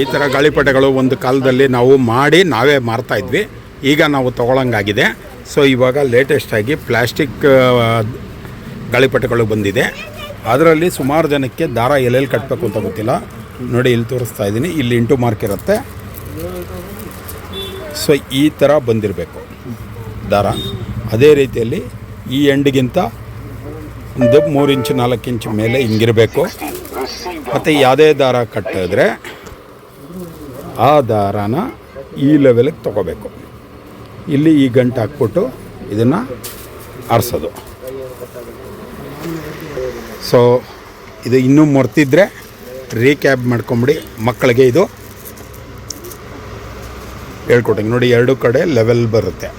ಈ ಥರ ಗಾಳಿಪಟಗಳು ಒಂದು ಕಾಲದಲ್ಲಿ ನಾವು ಮಾಡಿ ನಾವೇ ಮಾರ್ತಾ ಇದ್ವಿ. ಈಗ ನಾವು ತೊಗೊಳಂಗಾಗಿದೆ. ಸೊ ಇವಾಗ ಲೇಟೆಸ್ಟಾಗಿ ಪ್ಲ್ಯಾಸ್ಟಿಕ್ ಗಾಳಿಪಟಗಳು ಬಂದಿದೆ. ಅದರಲ್ಲಿ ಸುಮಾರು ಜನಕ್ಕೆ ದಾರ ಎಲ್ಲೆಲ್ಲಿ ಕಟ್ಟಬೇಕು ಅಂತ ಗೊತ್ತಿಲ್ಲ. ನೋಡಿ, ಇಲ್ಲಿ ತೋರಿಸ್ತಾ ಇದ್ದೀನಿ. ಇಲ್ಲಿ ಇಂಟು ಮಾರ್ಕ್ ಇರುತ್ತೆ. ಸೊ ಈ ಥರ ಬಂದಿರಬೇಕು ದಾರ. ಅದೇ ರೀತಿಯಲ್ಲಿ ಈ ಎಂಡ್ಗಿಂತ ಒಂದು 3 ಇಂಚು 4 ಇಂಚು ಮೇಲೆ ಹಿಂಗಿರಬೇಕು. ಮತ್ತು ಯಾವುದೇ ದಾರ ಕಟ್ಟಿದ್ರೆ ಆ ದಾರಾನ ಈ ಲೆವೆಲಿಗೆ ತೊಗೋಬೇಕು. ಇಲ್ಲಿ ಈ ಗಂಟು ಹಾಕ್ಬಿಟ್ಟು ಇದನ್ನು ಆರಿಸೋದು. ಸೊ ಇದು ಇನ್ನೂ ಮರ್ತಿದ್ರೆ ರೀಕ್ಯಾಪ್ ಮಾಡ್ಕೊಂಬಿಡಿ. ಮಕ್ಕಳಿಗೆ ಇದು ಹೇಳ್ಕೊಟ್ಟಂಗೆ ನೋಡಿ, 2 ಕಡೆ ಲೆವೆಲ್ ಬರುತ್ತೆ.